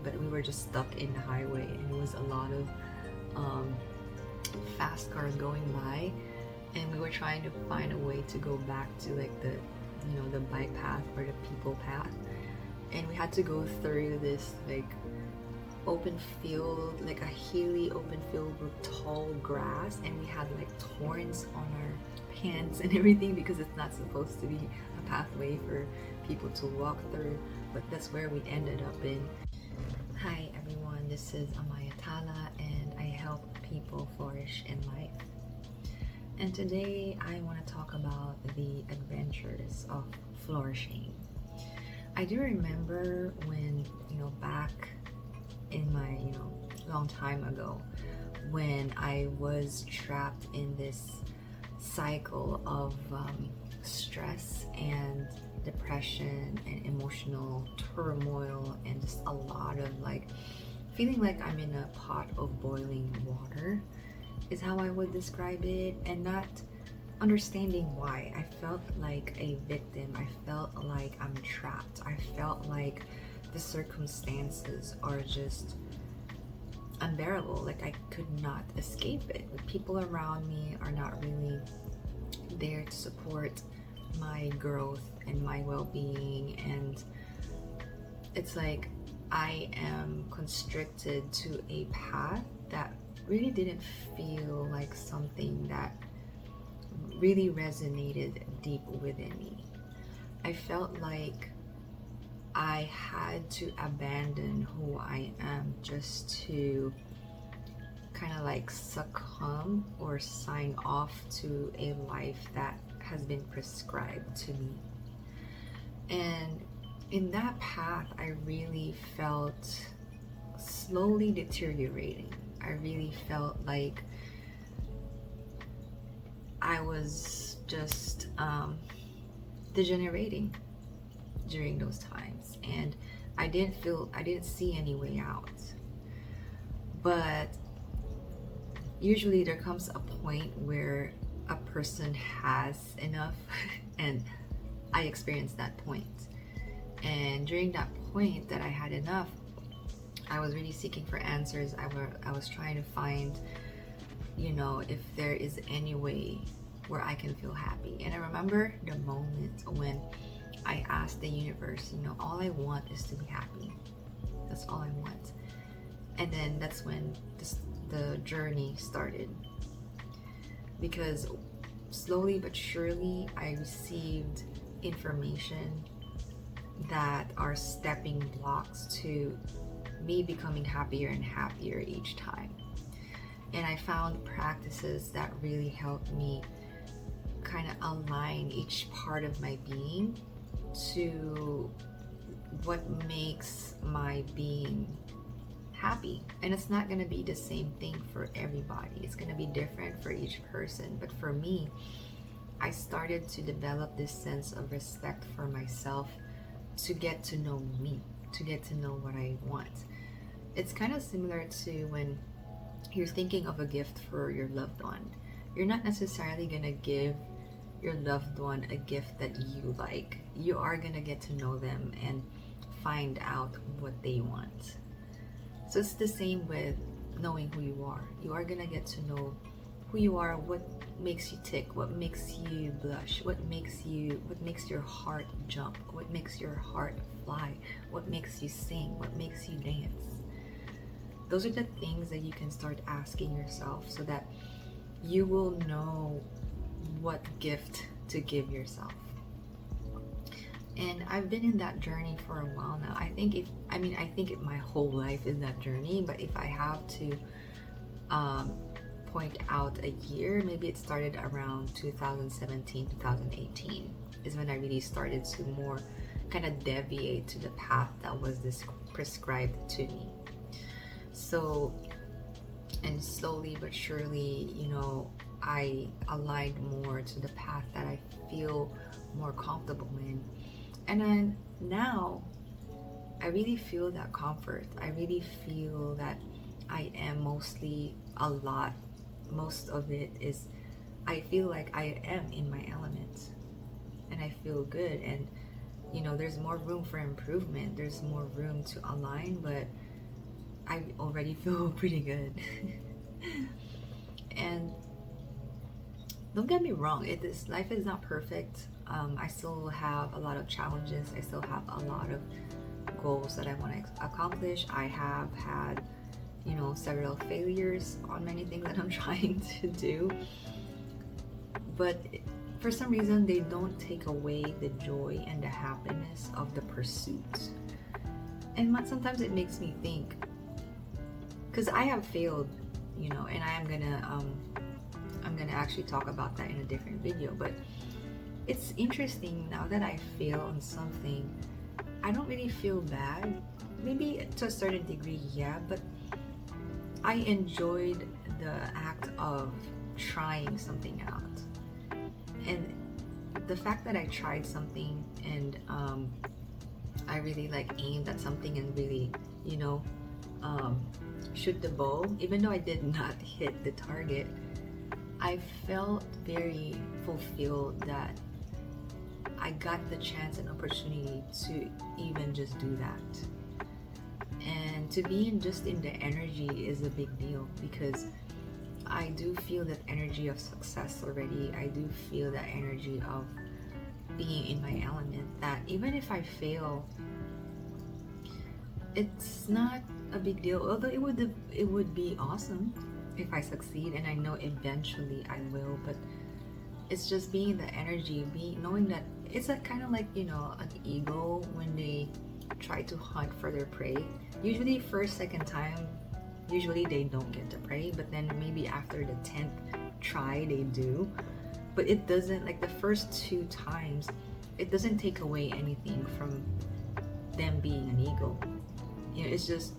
but we were just stuck in the highway, and it was a lot of um, fast cars going by, and we were trying to find a way to go back to like the bike path or the people path, and we had to go through this like open field, like a hilly open field with tall grass, and we had like thorns on our pants and everything because it's not supposed to be a pathway for people to walk through, but that's where we ended up in. Hi everyone, this is Amaya Tala, and I help people flourish in life. And today I want to talk about the adventures of flourishing. I do remember when, back in my, long time ago, when I was trapped in this cycle of stress and depression and emotional turmoil, and just a lot of like feeling like I'm in a pot of boiling water is how I would describe it, and not understanding why. I felt like a victim. I felt like I'm trapped. I felt like the circumstances are just unbearable. Like I could not escape it. The people around me are not really there to support my growth and my well-being, and it's like I am constricted to a path that really didn't feel like something that really resonated deep within me. I felt like I had to abandon who I am just to kind of like succumb or sign off to a life that has been prescribed to me. And in that path, I really felt slowly deteriorating. I really felt like I was just degenerating during those times, and I didn't see any way out. But usually there comes a point where a person has enough and I experienced that point. And during that point that I had enough, I was really seeking for answers. I was trying to find, if there is any way where I can feel happy. And I remember the moment when I asked the universe, all I want is to be happy. That's all I want. And then that's when the journey started. Because slowly but surely, I received information that are stepping blocks to me becoming happier and happier each time. And I found practices that really helped me kind of align each part of my being to what makes my being happy. And it's not going to be the same thing for everybody. It's going to be different for each person. But for me, I started to develop this sense of respect for myself, to get to know me, to get to know what I want. It's kind of similar to when you're thinking of a gift for your loved one. You're not necessarily going to give your loved one a gift that you like. You are going to get to know them and find out what they want. So it's the same with knowing who you are. You are going to get to know who you are, what makes you tick, what makes you blush, what makes your heart jump, what makes your heart fly, what makes you sing, what makes you dance. Those are the things that you can start asking yourself, so that you will know what gift to give yourself. And I've been in that journey for a while now. I think my whole life is that journey, but if I have to point out a year, maybe it started around 2017, 2018 is when I really started to more kind of deviate to the path that was prescribed to me. So, and slowly but surely, I aligned more to the path that I feel more comfortable in. And then now I really feel that comfort. I really feel that I am most of it is, I feel like I am in my element, and I feel good. And there's more room for improvement, there's more room to align, but I already feel pretty good. And don't get me wrong, life is not perfect. I still have a lot of challenges. I still have a lot of goals that I want to accomplish. I have had, several failures on many things that I'm trying to do. But for some reason, they don't take away the joy and the happiness of the pursuit. And sometimes it makes me think, because I have failed, and I'm gonna actually talk about that in a different video. But it's interesting now that I fail on something, I don't really feel bad. Maybe to a certain degree, yeah, but I enjoyed the act of trying something out. And the fact that I tried something and I really aimed at something and really, shoot the bow, even though I did not hit the target, I felt very fulfilled that I got the chance and opportunity to even just do that. And to be just in the energy is a big deal, because I do feel that energy of success already. I do feel that energy of being in my element, that even if I fail, it's not a big deal. Although it would be awesome if I succeed, and I know eventually I will. But it's just being the energy, knowing that it's kind of like an eagle when they try to hunt for their prey. Usually first, second time, usually they don't get the prey, but then maybe after the 10th try they do. But it doesn't, the first 2 times, it doesn't take away anything from them being an eagle. It's just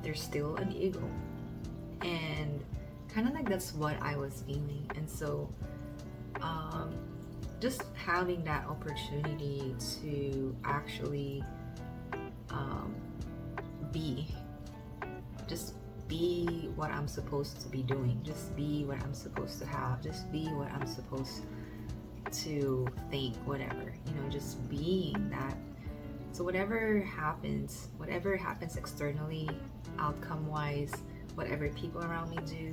they're still an eagle. And kind of that's what I was feeling. And so just having that opportunity to actually be what I'm supposed to be doing, just be what I'm supposed to have, just be what I'm supposed to think, whatever, just being that. So whatever happens externally, outcome wise, whatever people around me do,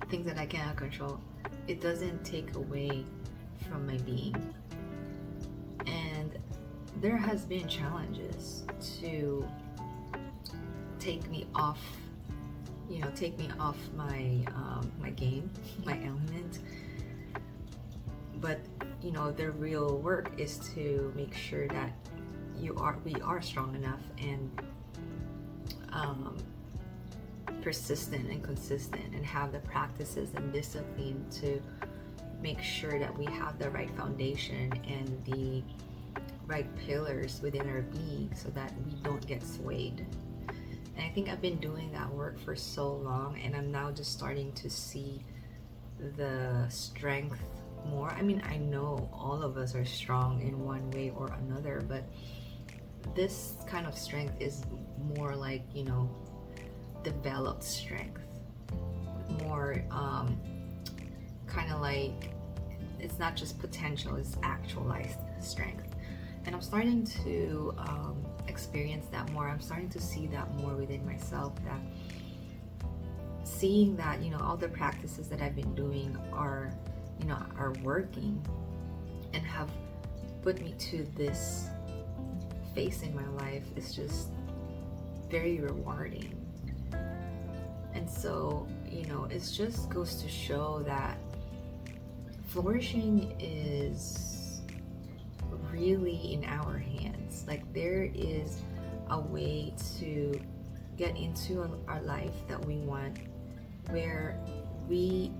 things that I cannot control, it doesn't take away from my being. And there has been challenges to take me off my my game, my element. But the real work is to make sure that we are strong enough and persistent and consistent, and have the practices and discipline to make sure that we have the right foundation and the right pillars within our being, so that we don't get swayed. And I think I've been doing that work for so long, and I'm now just starting to see the strength more. I mean, I know all of us are strong in one way or another, but this kind of strength is more developed strength, more kind of it's not just potential, it's actualized strength. And I'm starting to experience that more. I'm starting to see that more within myself, that seeing that all the practices that I've been doing are working and have put me to this phase in my life is just very rewarding. And so it just goes to show that flourishing is really in our hands. There is a way to get into our life that we want, where we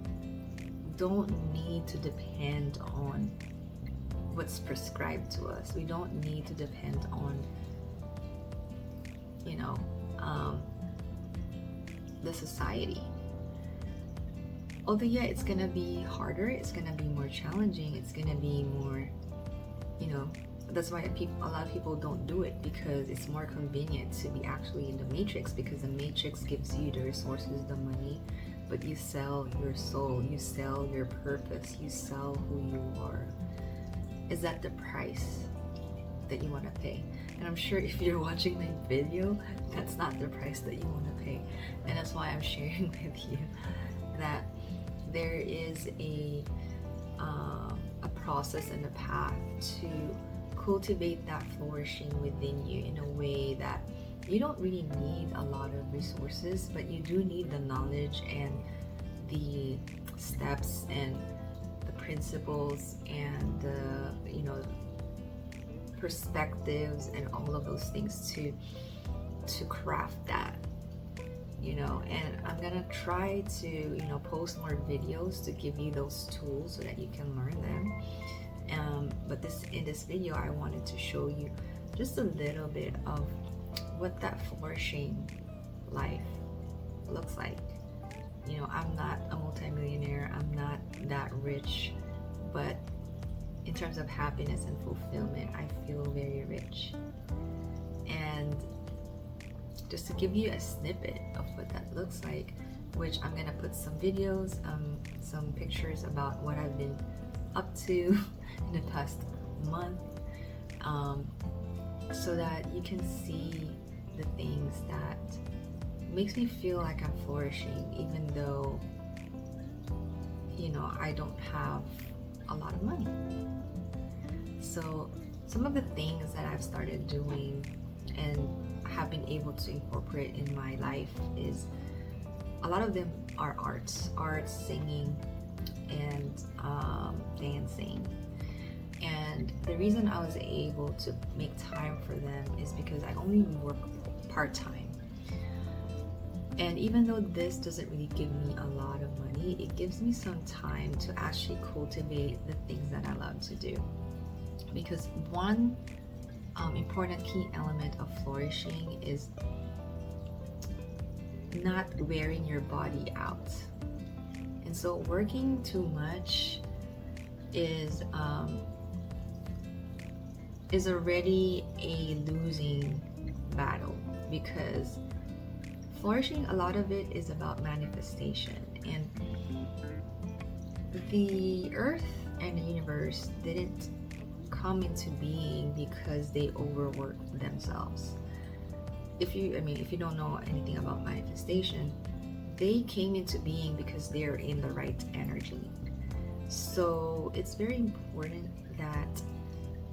don't need to depend on what's prescribed to us. We don't need to depend on the society. Although it's gonna be harder, it's gonna be more challenging, it's gonna be more, that's why a lot of people don't do it, because it's more convenient to be actually in the matrix, because the matrix gives you the resources, the money, but you sell your soul, you sell your purpose, you sell who you are. Is that the price that you want to pay? And I'm sure if you're watching my video, that's not the price that you want to pay. And that's why I'm sharing with you that there is a process and a path to cultivate that flourishing within you in a way that you don't really need a lot of resources, but you do need the knowledge and the steps and the principles and the perspectives and all of those things to craft that. And I'm gonna try to post more videos to give you those tools so that you can learn them. But in this video I wanted to show you just a little bit of what that flourishing life looks like. I'm not a multimillionaire, I'm not that rich, but in terms of happiness and fulfillment, I feel very rich. And just to give you a snippet of what that looks like, which I'm gonna put some videos, some pictures about what I've been up to in the past month, so that you can see the things that makes me feel like I'm flourishing, even though I don't have a lot of money. So some of the things that I've started doing and have been able to incorporate in my life is a lot of them are arts, singing, and dancing. And the reason I was able to make time for them is because I only work part-time. And even though this doesn't really give me a lot of money, it gives me some time to actually cultivate the things that I love to do. Because one important key element of flourishing is not wearing your body out. And so working too much is already a losing battle, because flourishing, a lot of it is about manifestation. And the earth and the universe didn't come into being because they overworked themselves. If you don't know anything about manifestation, they came into being because they're in the right energy. So it's very important that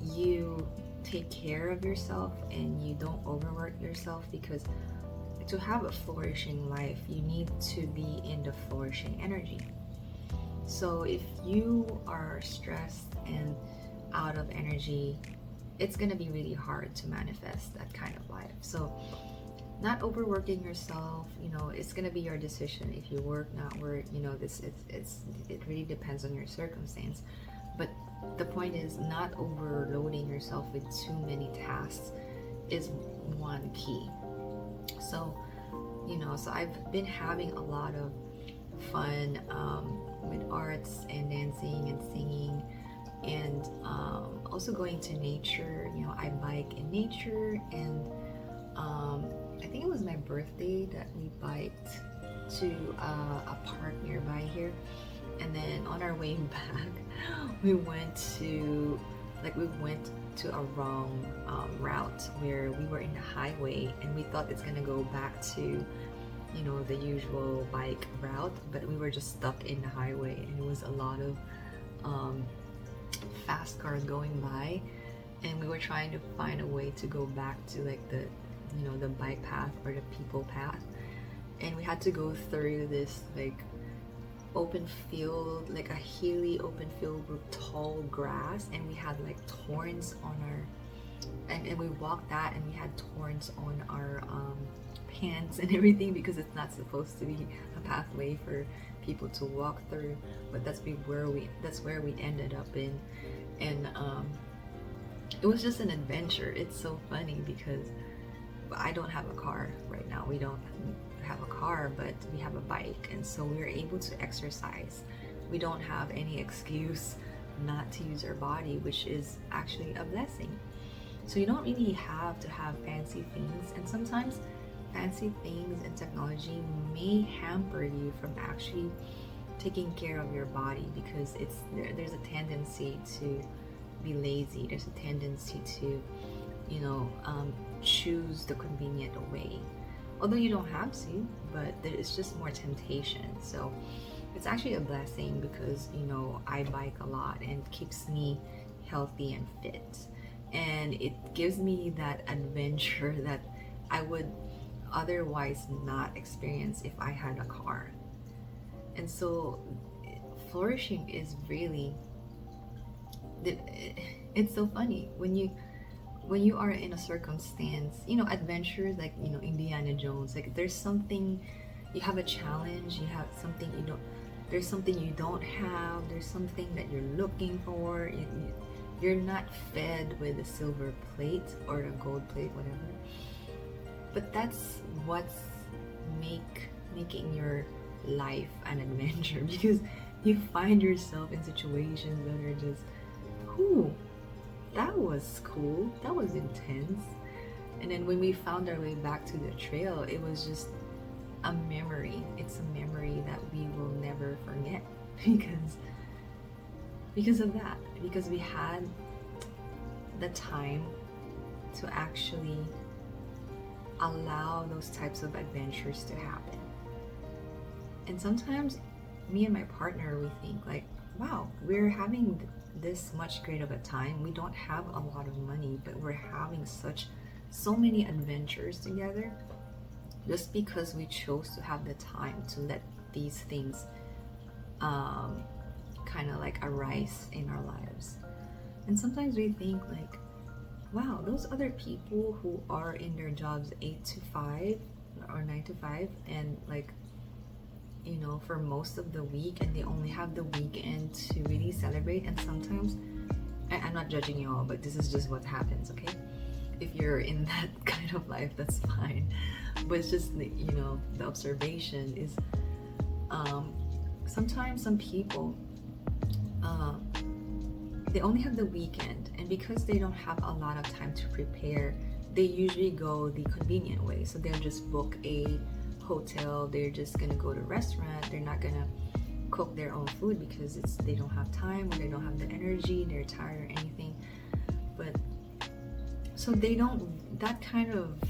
you take care of yourself and you don't overwork yourself, because to have a flourishing life, you need to be in the flourishing energy. So if you are stressed and out of energy, it's going to be really hard to manifest that kind of life. So not overworking yourself, it's going to be your decision. If you work, not work, it really depends on your circumstance. But the point is, not overloading yourself with too many tasks is one key. So so I've been having a lot of fun with arts and dancing and singing, and also going to nature. I bike in nature, and I think it was my birthday that we biked to a park nearby here, and then on our way back we went to a wrong route, where we were in the highway and we thought it's gonna go back to the usual bike route, but we were just stuck in the highway, and it was a lot of fast cars going by, and we were trying to find a way to go back to the bike path or the people path, and we had to go through this open field, like a hilly open field with tall grass, and we had thorns on our, and we walked that, and we had thorns on our pants and everything, because it's not supposed to be a pathway for people to walk through, but that's where we ended up in. And it was just an adventure. It's so funny because I don't have a car right now. We don't have a car, but we have a bike, and so we're able to exercise. We don't have any excuse not to use our body, which is actually a blessing. So you don't really have to have fancy things, and sometimes fancy things and technology may hamper you from actually taking care of your body, because there's a tendency to be lazy. There's a tendency to you know, choose the convenient way. Although you don't have to, but there is just more temptation. So it's actually a blessing because, you know, I bike a lot and it keeps me healthy and fit. And it gives me that adventure that I would otherwise not experience if I had a car. And so flourishing is really, it's so funny when you are in a circumstance, you know, adventures like, you know, Indiana Jones, like there's something, you have a challenge, you have something you don't, there's something you don't have, there's something that you're looking for. You're not fed with a silver plate or a gold plate, whatever. But that's what's making your life an adventure because you find yourself in situations that are just, ooh, that was cool, that was intense. And then when we found our way back to the trail, it was just a memory. It's a memory that we will never forget because of that, because we had the time to actually allow those types of adventures to happen. And sometimes me and my partner, we think like, wow, we're having this much great of a time. We don't have a lot of money, but we're having so many adventures together just because we chose to have the time to let these things kind of like arise in our lives. And sometimes we think like, wow, those other people who are in their jobs 8 to 5 or 9 to 5 and like, you know, for most of the week, and they only have the weekend to really celebrate. And sometimes, I'm not judging you all, but this is just what happens, okay? If you're in that kind of life, that's fine. But it's just, you know, the observation is sometimes some people, they only have the weekend, and because they don't have a lot of time to prepare, they usually go the convenient way. So they'll just book a hotel, they're just gonna go to a restaurant, they're not gonna cook their own food because they don't have time or they don't have the energy, they're tired or anything. But so they don't, that kind of,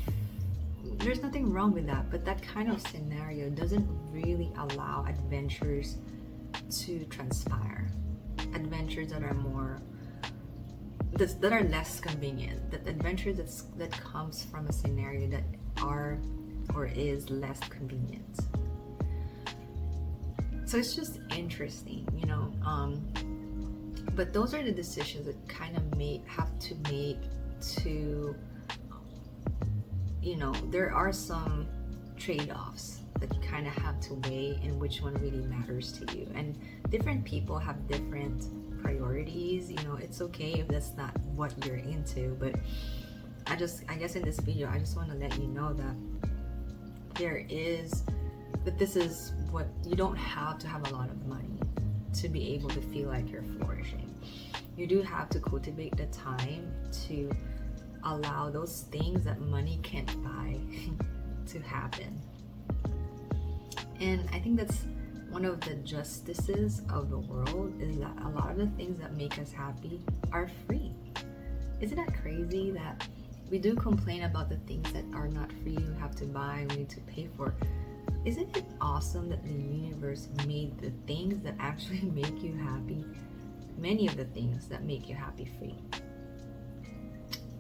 there's nothing wrong with that, but that kind of scenario doesn't really allow adventures to transpire. Adventures that are more, that are less convenient, that adventures that comes from a scenario that are or is less convenient. So it's just interesting, you know. But those are the decisions that kind of have to make to, you know, there are some trade-offs that you kind of have to weigh in which one really matters to you. And different people have different priorities, you know. It's okay if that's not what you're into, but I guess in this video I just want to let you know that this is what, you don't have to have a lot of money to be able to feel like you're flourishing. You do have to cultivate the time to allow those things that money can't buy to happen. And I think that's one of the justices of the world, is that a lot of the things that make us happy are free. Isn't that crazy that we do complain about the things that are not free, we have to buy, we need to pay for? Isn't it awesome that the universe made the things that actually make you happy, many of the things that make you happy, free?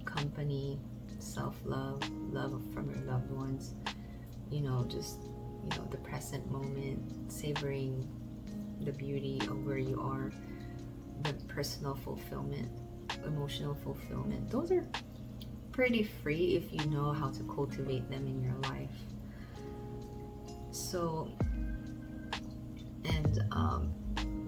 Company, self-love, love from your loved ones, you know, just, you know, the present moment, savoring the beauty of where you are, the personal fulfillment, emotional fulfillment. Those are pretty free if you know how to cultivate them in your life. So, and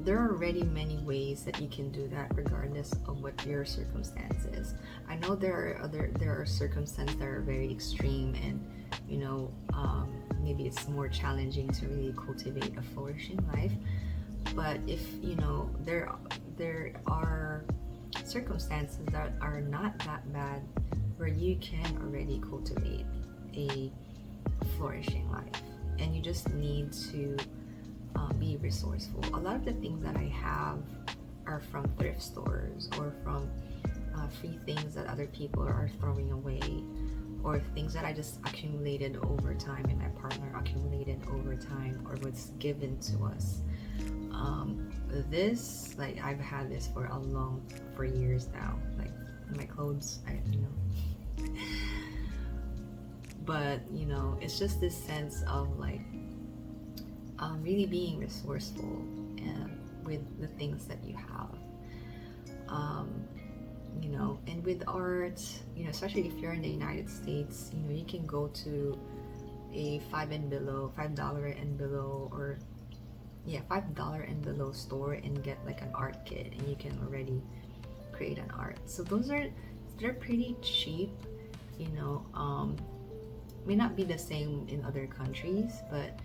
there are already many ways that you can do that regardless of what your circumstance is. I know there are circumstances that are very extreme, and you know, maybe it's more challenging to really cultivate a flourishing life. But if you know, there are circumstances that are not that bad where you can already cultivate a flourishing life, and you just need to be resourceful. A lot of the things that I have are from thrift stores or from free things that other people are throwing away, or things that I just accumulated over time and my partner accumulated over time, or was given to us. This, like, I've had this for years now. Like my clothes, but it's just this sense of like really being resourceful and with the things that you have. And with art, especially if you're in the United States, you can go to a $5 and below or $5 and below store and get like an art kit, and you can already create an art. So they're pretty cheap, may not be the same in other countries, but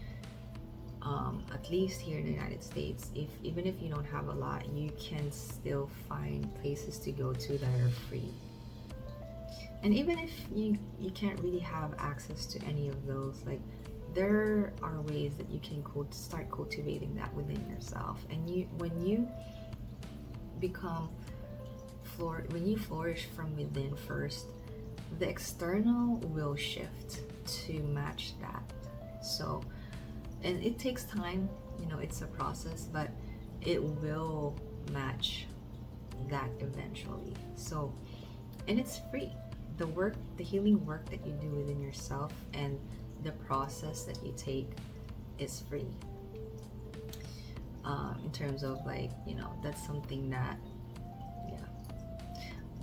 at least here in the United States, even if you don't have a lot, you can still find places to go to that are free. And even if you can't really have access to any of those, like, there are ways that you can start cultivating that within yourself. And when you flourish from within first, the external will shift to match that. So, and it takes time, it's a process, but it will match that eventually. So, and it's free. The healing work that you do within yourself and the process that you take is free. In terms of like, that's something that,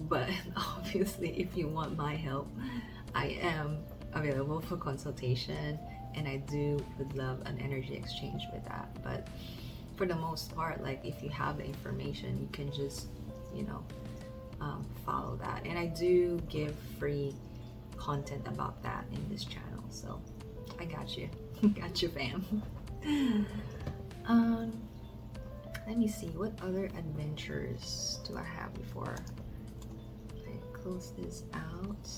but obviously if you want my help, I am available for consultation, and I would love an energy exchange with that. But for the most part, like, if you have the information, you can just follow that. And I do give free content about that in this channel, so I got you. Got you, fam. Let me see, what other adventures do I have before I close this out?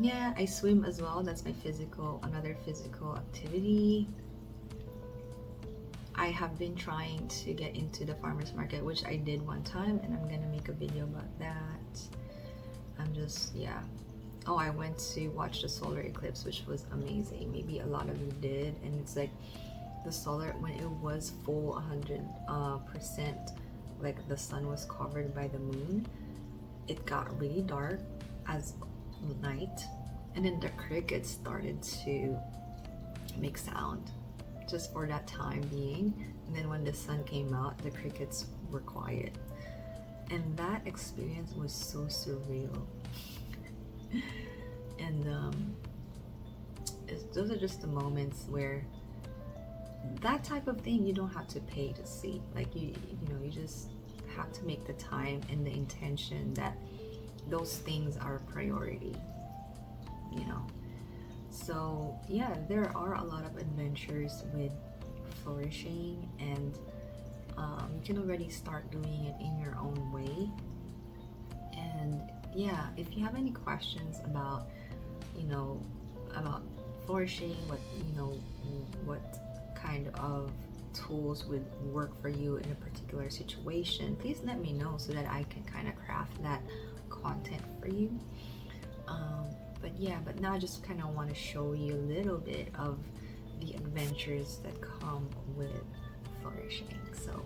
Yeah, I swim as well. That's my another physical activity. I have been trying to get into the farmer's market, which I did one time, and I'm gonna make a video about that. Oh, I went to watch the solar eclipse, which was amazing. Maybe a lot of you did. And it's like the solar, when it was full 100%, like the sun was covered by the moon, it got really dark as night, and then the crickets started to make sound just for that time being. And then when the sun came out, the crickets were quiet, and that experience was so surreal. And those are just the moments where that type of thing you don't have to pay to see. Like, you just have to make the time and the intention that those things are a priority, So yeah, there are a lot of adventures with flourishing, and you can already start doing it in your own way. And yeah, if you have any questions about flourishing, what kind of tools would work for you in a particular situation, please let me know so that I can kind of craft that content for you. But now I just kind of want to show you a little bit of the adventures that come with flourishing. So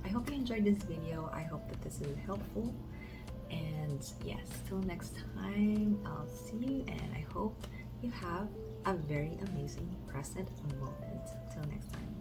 I hope you enjoyed this video. I hope that this is helpful, and yes, till next time, I'll see you, and I hope you have a very amazing present moment. Till next time.